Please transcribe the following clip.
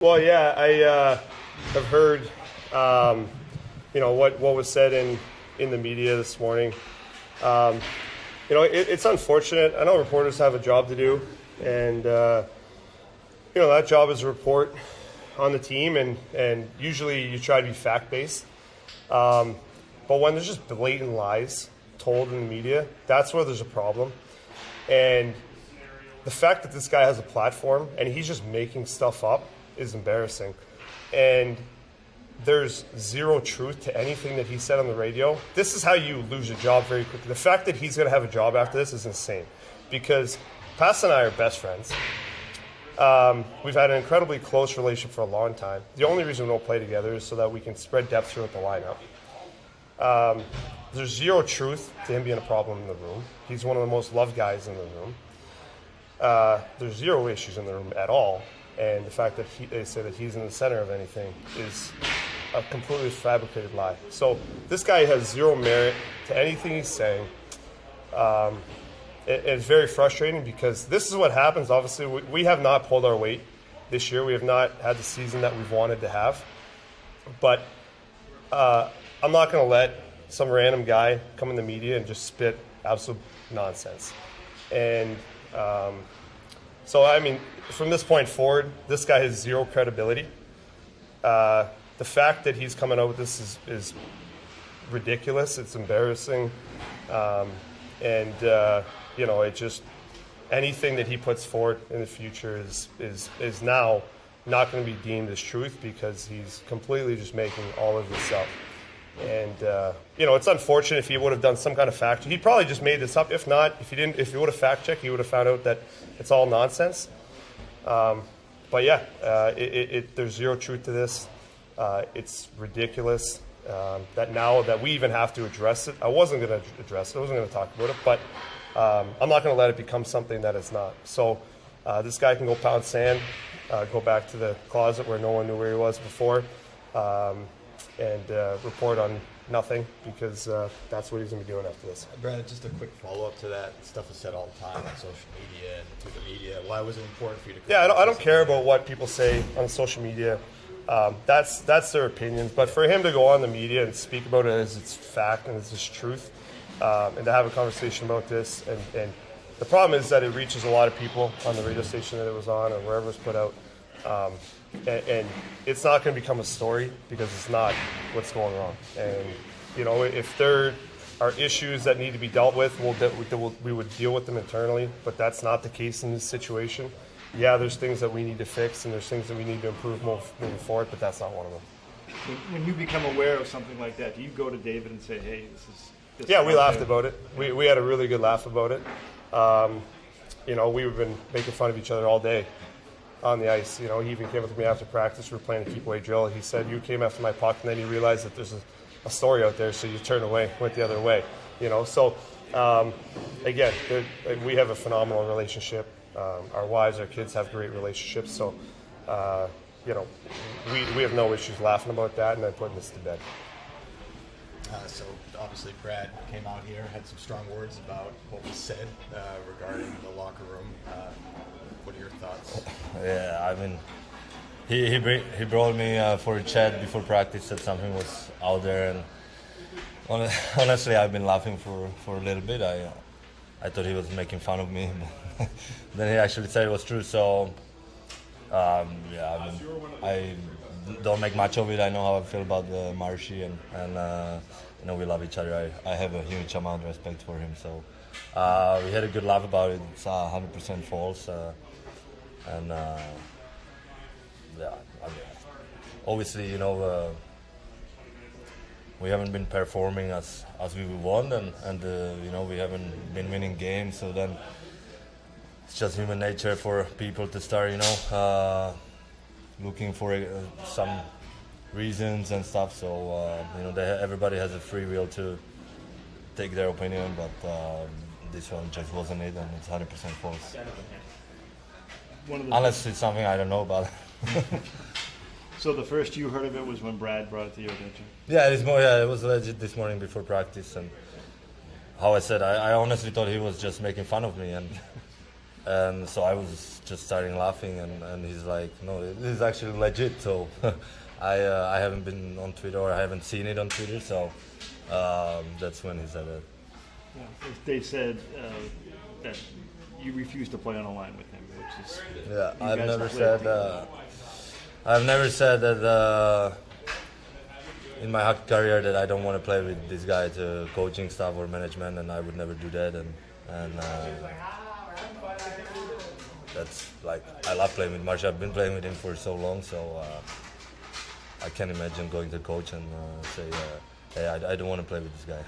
Well, yeah, I have heard, what was said in the media this morning. It's unfortunate. I know reporters have a job to do, and that job is to report on the team, and usually you try to be fact-based. But when there's just blatant lies told in the media, that's where there's a problem. And the fact that this guy has a platform and he's just making stuff up is embarrassing. And there's zero truth to anything that he said on the radio. This is how you lose your job very quickly. The fact that he's going to have a job after this is insane, because Pass and I are best friends. We've had an incredibly close relationship for a long time. The only reason we don't play together is so that we can spread depth throughout the lineup. There's zero truth to him being a problem in the room. He's one of the most loved guys in the room. There's zero issues in the room at all. And the fact that they say that he's in the center of anything is a completely fabricated lie. So this guy has zero merit to anything he's saying. It's very frustrating, because this is what happens. Obviously, we have not pulled our weight this year. We have not had the season that we've wanted to have. But I'm not going to let some random guy come in the media and just spit absolute nonsense. And so, I mean, from this point forward, this guy has zero credibility. The fact that he's coming out with this is ridiculous. It's embarrassing. It just, anything that he puts forward in the future is now not going to be deemed as truth, because he's completely just making all of this up. And it's unfortunate. If he would have done some kind of fact check, he probably just made this up. If not, if he would have fact checked, he would have found out that it's all nonsense. But yeah, there's zero truth to this. It's ridiculous that now that we even have to address it. I wasn't going to address it. I wasn't going to talk about it, but I'm not going to let it become something that it's not. So this guy can go pound sand, go back to the closet where no one knew where he was before, and report on nothing, because that's what he's going to be doing after this. Brad, just a quick follow-up to that. Stuff is said all the time on social media and through the media. Why was it important for you to... Yeah, I don't care about what people say on social media. That's their opinions. But for him to go on the media and speak about it as it's fact and as it's truth, and to have a conversation about this, and the problem is that it reaches a lot of people on the radio station that it was on or wherever it's put out. And it's not going to become a story, because it's not what's going wrong. And, if there are issues that need to be dealt with, we would deal with them internally, but that's not the case in this situation. Yeah, there's things that we need to fix, and there's things that we need to improve moving forward, but that's not one of them. When you become aware of something like that, do you go to David and say, hey, this Yeah, we laughed about it. We had a really good laugh about it. We've been making fun of each other all day on the ice. He even came up to me after practice. We were playing a keep-away drill. He said, you came after my puck, and then you realized that there's a story out there, so you turned away, went the other way. So again, we have a phenomenal relationship. Our wives, our kids have great relationships. So, we have no issues laughing about that and then putting this to bed. So obviously Brad came out here, had some strong words about what was said regarding the locker room. What are your thoughts? Yeah, I mean, he brought me for a chat before practice, said something was out there, and honestly, I've been laughing for a little bit. I thought he was making fun of me, but then he actually said it was true. So I don't make much of it. I know how I feel about Marshy, and we love each other. I have a huge amount of respect for him. So we had a good laugh about it. It's 100% false. Obviously, we haven't been performing as we want, and we haven't been winning games. So then it's just human nature for people to start, looking for some reasons and stuff. So everybody has a free will to take their opinion, but this one just wasn't it, and it's 100% false. Unless it's something I don't know about. So the first you heard of it was when Brad brought it to you, didn't you? Yeah, it was legit this morning before practice, and how I said, I honestly thought he was just making fun of me, and And so I was just starting laughing, and he's like, no, this is actually legit. So I haven't been on Twitter, or I haven't seen it on Twitter, so that's when he said it. Yeah. Dave said that you refused to play on a line with him, which is I've never said that in my hockey career that I don't want to play with this guy to coaching staff or management, and I would never do that. And that's like, I love playing with Marchand. I've been playing with him for so long, so I can't imagine going to coach and say, hey, I don't want to play with this guy.